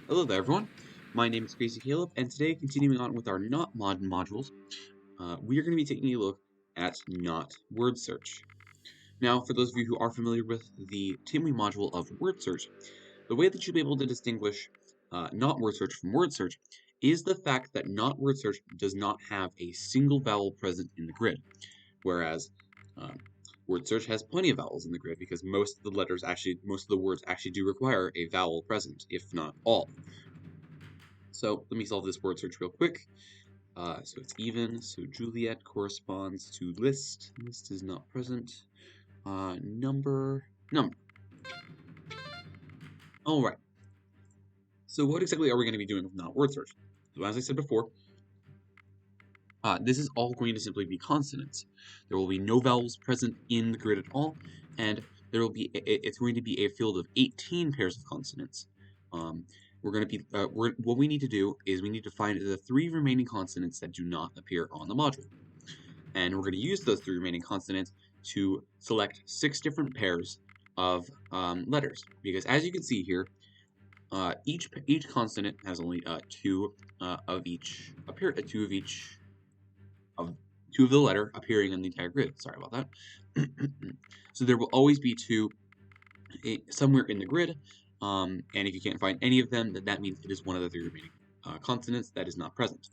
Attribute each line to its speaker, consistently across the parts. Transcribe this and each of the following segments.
Speaker 1: Hello there, everyone. My name is Crazy Caleb, and today, continuing on with our not mod modules, we are going to be taking a look at not word search. Now, for those of you who are familiar with the TIMWE module of word search, the way that you'll be able to distinguish not word search from word search is the fact that not word search does not have a single vowel present in the grid, whereas uh, word search has plenty of vowels in the grid because most of the words actually do require a vowel present, if not all. So let me solve this word search real quick. So it's even, so Juliet corresponds to list. List is not present. Number. All right. So what exactly are we going to be doing with not word search? So as I said before, this is all going to simply be consonants. There will be no vowels present in the grid at all, and it's going to be a field of 18 pairs of consonants. We're going to be what we need to do is we need to find the 3 remaining consonants that do not appear on the module. And we're going to use those 3 remaining consonants to select 6 different pairs of letters. Because as you can see here, each consonant has only two of the letter appearing in the entire grid. Sorry about that. So there will always be two somewhere in the grid, and if you can't find any of them, then that means it is one of the 3 remaining consonants that is not present.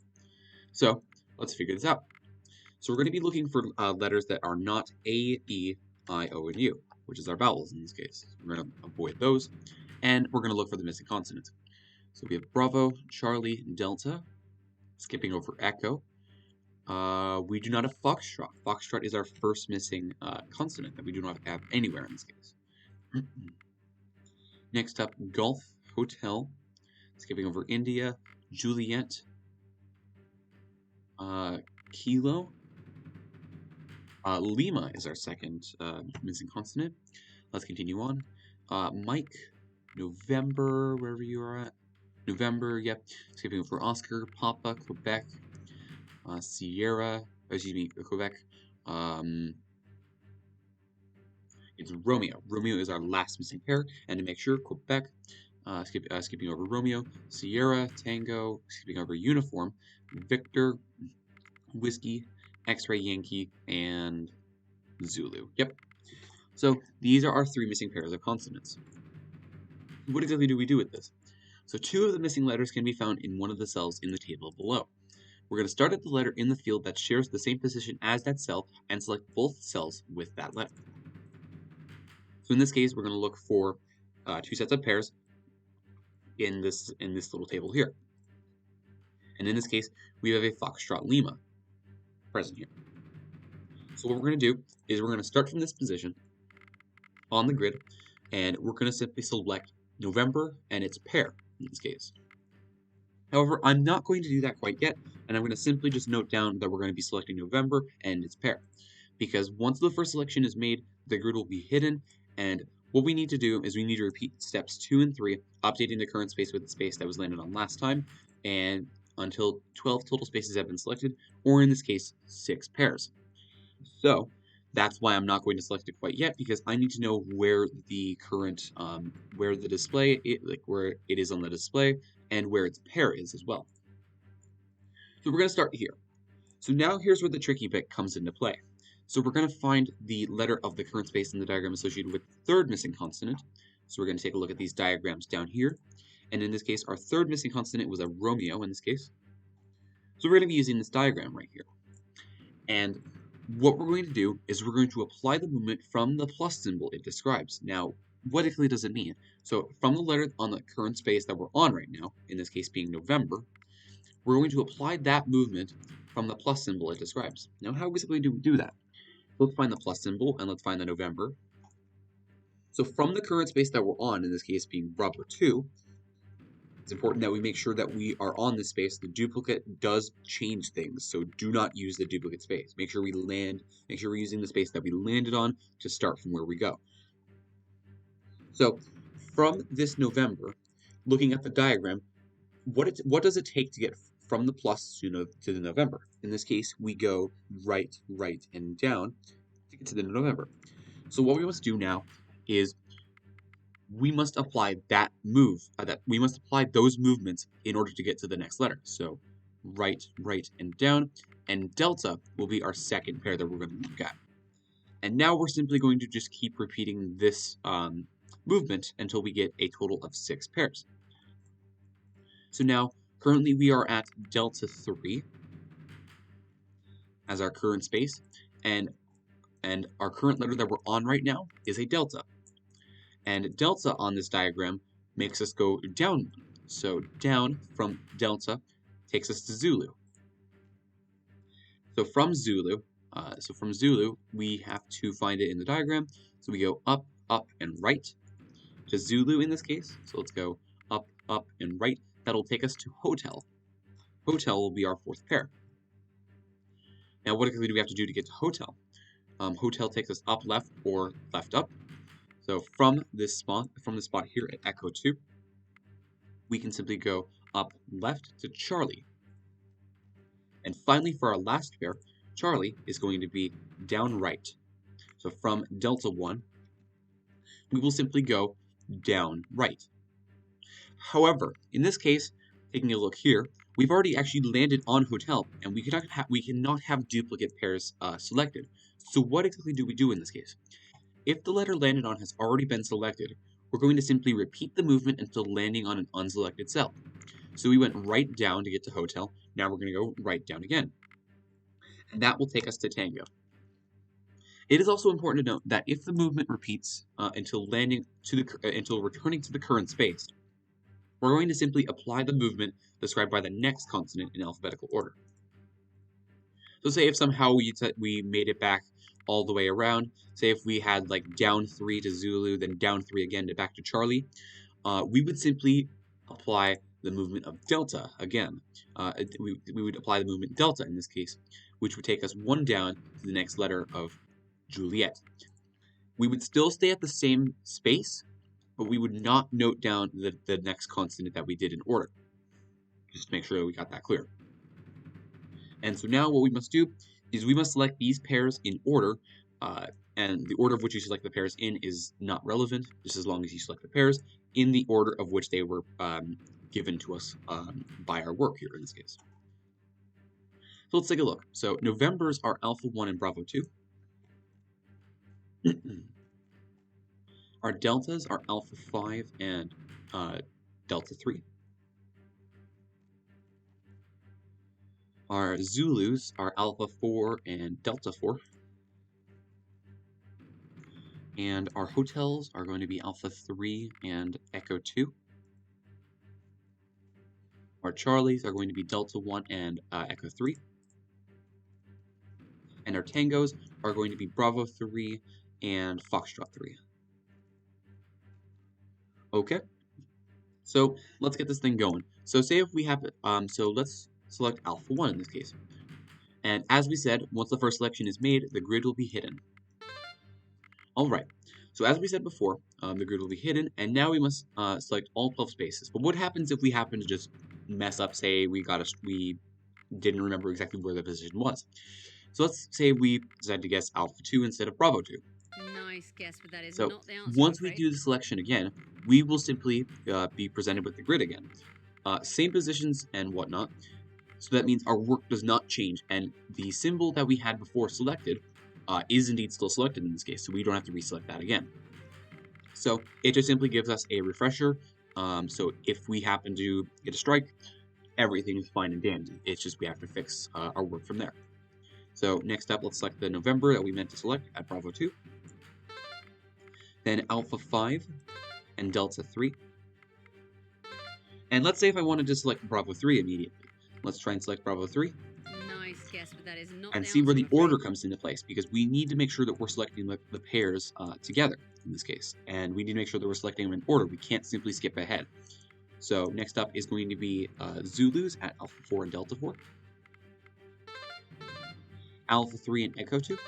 Speaker 1: So let's figure this out. So we're going to be looking for letters that are not A, E, I, O, and U, which is our vowels in this case. We're going to avoid those, and we're going to look for the missing consonants. So we have Bravo, Charlie, Delta, skipping over Echo. We do not have Foxtrot. Foxtrot is our first missing consonant that we do not have anywhere in this case. Next up, Golf, Hotel, skipping over India, Juliet, Kilo. Lima is our second missing consonant. Let's continue on. Mike, November, wherever you are at. November, yep. Skipping over Oscar, Papa, Quebec, Sierra, Quebec. It's Romeo. Romeo is our last missing pair, and to make sure, Quebec, skipping over Romeo, Sierra, Tango, skipping over Uniform, Victor, Whiskey, X-Ray Yankee, and Zulu. Yep. So these are our 3 missing pairs of consonants. What exactly do we do with this? So 2 of the missing letters can be found in one of the cells in the table below. We're going to start at the letter in the field that shares the same position as that cell and select both cells with that letter. So in this case, we're going to look for 2 sets of pairs in this little table here. And in this case, we have a Foxtrot Lima present here. So what we're going to do is we're going to start from this position on the grid, and we're going to simply select November and its pair in this case. However, I'm not going to do that quite yet, and I'm going to simply just note down that we're going to be selecting November and its pair. Because once the first selection is made, the grid will be hidden, and what we need to do is we need to repeat steps 2 and 3, updating the current space with the space that was landed on last time, and until 12 total spaces have been selected, or in this case, 6 pairs. So that's why I'm not going to select it quite yet, because I need to know where the current, where the display, where it is on the display, and where its pair is as well. So we're going to start here. So now here's where the tricky bit comes into play. So we're going to find the letter of the current space in the diagram associated with the 3rd missing consonant. So we're going to take a look at these diagrams down here. And in this case, our 3rd missing consonant was a Romeo in this case. So we're going to be using this diagram right here. And what we're going to do is we're going to apply the movement from the plus symbol it describes. Now, what exactly does it mean? So from the letter on the current space that we're on right now, in this case being November, we're going to apply that movement from the plus symbol it describes. Now, how exactly do we do that? Let's find the plus symbol, and let's find the November. So from the current space that we're on, in this case being rubber 2, it's important that we make sure that we are on this space. The duplicate does change things, so do not use the duplicate space. Make sure we're using the space that we landed on to start from where we go. So from this November, looking at the diagram, what does it take to get from the plus to the November? In this case, we go right, and down to get to the November. So what we must do now is we must apply that move, we must apply those movements in order to get to the next letter. So right, right, and down, and delta will be our second pair that we're going to look at. And now we're simply going to just keep repeating this movement until we get a total of 6 pairs. So now, currently we are at delta 3 as our current space, and our current letter that we're on right now is a delta. And delta on this diagram makes us go down. So down from delta takes us to Zulu. So from Zulu, we have to find it in the diagram. So we go up, up, and right to Zulu in this case. So let's go up, up, and right. That'll take us to hotel. Hotel will be our 4th pair. Now, what exactly do we have to do to get to hotel? Hotel takes us up, left, or left, up. So from this spot here at Echo 2, we can simply go up, left to Charlie. And finally, for our last pair, Charlie is going to be down right. So from delta 1, we will simply go down right. However, in this case, taking a look here, we've already actually landed on hotel, and we cannot have duplicate pairs selected. So what exactly do we do in this case? If the letter landed on has already been selected, we're going to simply repeat the movement until landing on an unselected cell. So we went right down to get to hotel, now we're going to go right down again. And that will take us to tango. It is also important to note that if the movement repeats until returning to the current space, we're going to simply apply the movement described by the next consonant in alphabetical order. So say if somehow we made it back all the way around, say if we had like down 3 to Zulu, then down 3 again to back to Charlie, we would simply apply the movement of delta again. We would apply the movement delta in this case, which would take us 1 down to the next letter of Juliet. We would still stay at the same space, but we would not note down the next consonant that we did in order. Just to make sure that we got that clear. And so now what we must do is we must select these pairs in order, and the order of which you select the pairs in is not relevant, just as long as you select the pairs in the order of which they were given to us by our work here in this case. So let's take a look. So Novembers are Alpha 1 and Bravo 2. Our deltas are Alpha 5 and Delta 3. Our Zulus are Alpha 4 and Delta 4. And our hotels are going to be Alpha 3 and Echo 2. Our Charlies are going to be Delta 1 and Echo 3. And our tangos are going to be Bravo 3 and Foxtrot 3. Okay, so let's get this thing going. So say if we have, so let's select Alpha 1 in this case. And as we said, once the first selection is made, the grid will be hidden. Alright, so as we said before, the grid will be hidden, and now we must select all 12 spaces. But what happens if we happen to just mess up, say we didn't remember exactly where the position was? So let's say we decided to guess Alpha 2 instead of Bravo 2.
Speaker 2: Nice guess, but that is
Speaker 1: So
Speaker 2: not the answer.
Speaker 1: once we do the selection again, we will simply be presented with the grid again. Same positions and whatnot. So that means our work does not change, and the symbol that we had before selected is indeed still selected in this case, so we don't have to reselect that again. So it just simply gives us a refresher. So if we happen to get a strike, everything is fine and dandy. It's just we have to fix our work from there. So next up, let's select the November that we meant to select at Bravo 2. Then Alpha 5 and Delta 3. And let's say if I wanted to select Bravo 3 immediately. Let's try and select Bravo 3.
Speaker 2: Nice guess, but that is not
Speaker 1: and
Speaker 2: the
Speaker 1: see where
Speaker 2: answer,
Speaker 1: the order comes into place, because we need to make sure that we're selecting the pairs together in this case. And we need to make sure that we're selecting them in order. We can't simply skip ahead. So next up is going to be Zulus at Alpha 4 and Delta 4. Alpha 3 and Echo 2.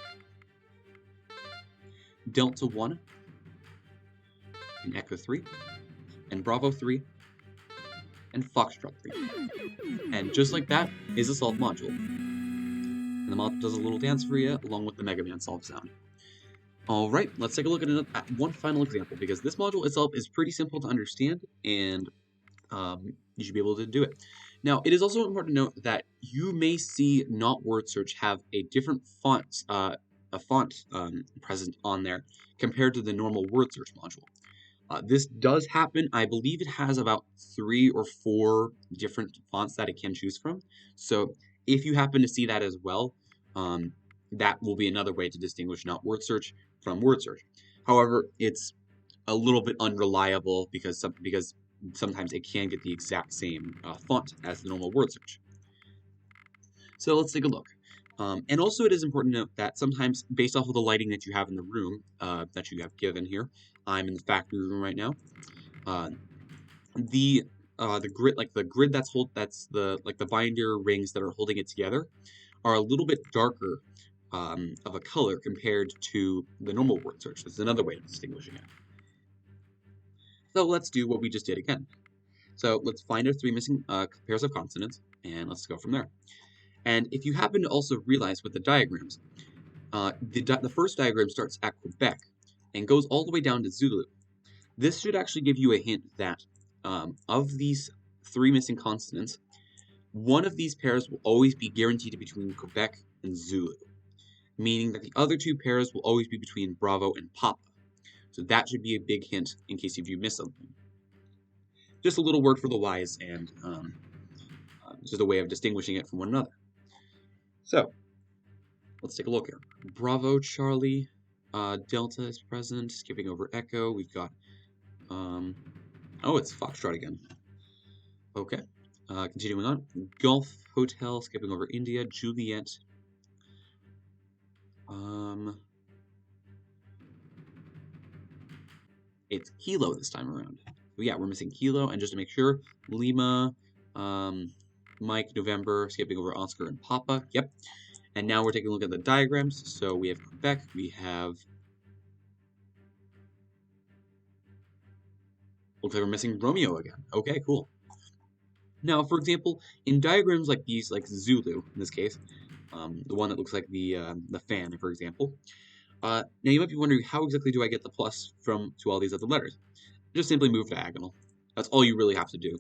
Speaker 1: Delta 1 and Echo 3. And Bravo 3 and Foxtrot 3. And just like that is a solve module. And the module does a little dance for you along with the Mega Man solve sound. All right, let's take a look at one final example because this module itself is pretty simple to understand and you should be able to do it. Now, it is also important to note that you may see not word search have a different font present on there compared to the normal word search module. This does happen. I believe it has about 3 or 4 different fonts that it can choose from. So if you happen to see that as well, um, that will be another way to distinguish not word search from word search. However, it's a little bit unreliable because sometimes it can get the exact same font as the normal word search. So let's take a look. And also, it is important to note that sometimes, based off of the lighting that you have in the room that you have given here, I'm in the factory room right now. Uh, the the grid that's the like the binder rings that are holding it together are a little bit darker of a color compared to the normal word search. That's another way of distinguishing it. So let's do what we just did again. So let's find our 3 missing pairs of consonants, and let's go from there. And if you happen to also realize with the diagrams, the first diagram starts at Quebec and goes all the way down to Zulu. This should actually give you a hint that of these 3 missing consonants, one of these pairs will always be guaranteed to be between Quebec and Zulu, meaning that the other 2 pairs will always be between Bravo and Papa. So that should be a big hint in case if you miss something. Just a little word for the wise and just a way of distinguishing it from one another. So let's take a look here. Bravo, Charlie, Delta is present, skipping over Echo. We've got, oh, it's Foxtrot again. Okay, continuing on. Golf, Hotel, skipping over India, Juliet. It's Kilo this time around. So yeah, we're missing Kilo, and just to make sure, Lima, Mike, November, skipping over Oscar and Papa. Yep. And now we're taking a look at the diagrams. So we have Quebec, we have. Looks like we're missing Romeo again. Okay, cool. Now, for example, in diagrams like these, like Zulu in this case, the one that looks like the fan, for example. Now you might be wondering, how exactly do I get the plus to all these other letters? Just simply move diagonal. That's all you really have to do.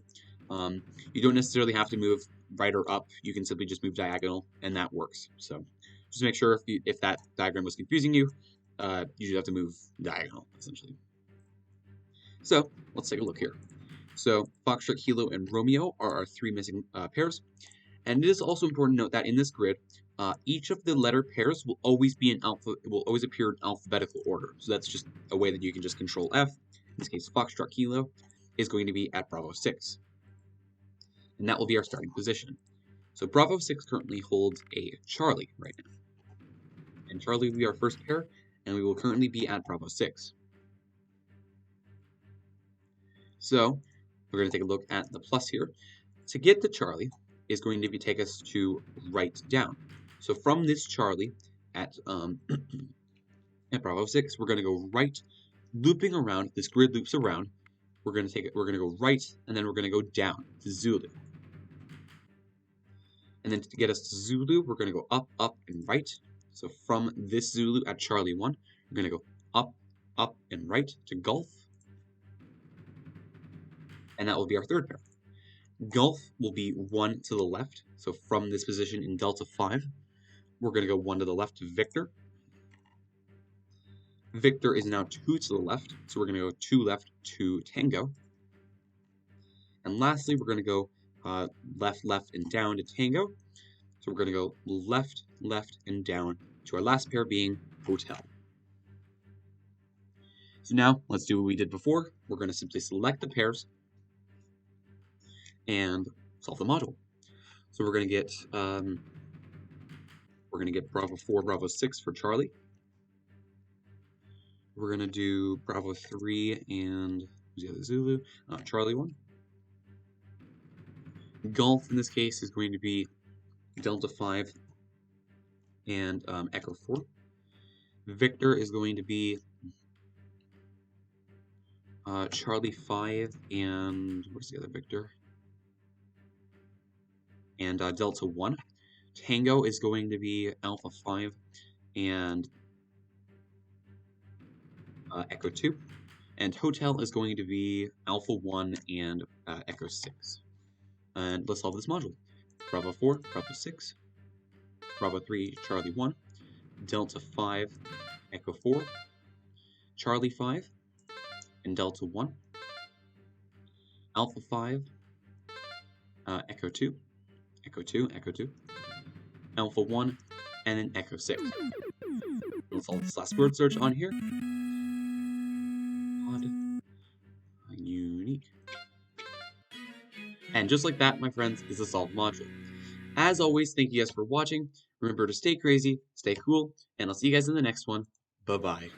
Speaker 1: You don't necessarily have to move right or up. You can simply just move diagonal, and that works. So just make sure if that diagram was confusing you, you should have to move diagonal, essentially. So let's take a look here. So Foxtrot, Kilo, and Romeo are our 3 missing pairs. And it is also important to note that in this grid, each of the letter pairs will always be will always appear in alphabetical order. So that's just a way that you can just control F. In this case, Foxtrot Kilo is going to be at Bravo 6. And that will be our starting position. So Bravo 6 currently holds a Charlie right now. And Charlie will be our first pair, and we will currently be at Bravo 6. So we're going to take a look at the plus here. To get to Charlie is going to take us to right down. So from this Charlie at at Bravo 6, we're going to go right, looping around. This grid loops around. We're going to go right, and then we're going to go down to Zulu. And then to get us to Zulu, we're going to go up, up, and right. So from this Zulu at Charlie 1, we're going to go up, up, and right to Golf. And that will be our third pair. Golf will be 1 to the left. So from this position in Delta 5, we're going to go 1 to the left to Victor. Victor is now 2 to the left, so we're going to go 2 left to Tango. And lastly, we're going to go left, left, and down to Tango. So we're going to go left, left, and down to our last pair being Hotel. So now let's do what we did before. We're going to simply select the pairs and solve the module. So we're going to get Bravo 4, Bravo 6 for Charlie. We're going to do Bravo 3 and who's the other Zulu? Charlie 1. Golf in this case is going to be Delta 5 and Echo 4. Victor is going to be Charlie 5 and where's the other Victor? And Delta 1. Tango is going to be Alpha 5 and Echo 2. And hotel is going to be Alpha 1 and Echo 6. And let's solve this module. Bravo 4, Bravo 6, Bravo 3, Charlie 1, Delta 5, Echo 4, Charlie 5, and Delta 1, Alpha 5, Echo 2, Echo 2, Echo 2, Alpha 1, and then Echo 6. Let's solve this last word search on here. Odd, unique. And just like that, my friends, is the solved module. As always, thank you guys for watching. Remember to stay crazy, stay cool, and I'll see you guys in the next one. Bye-bye.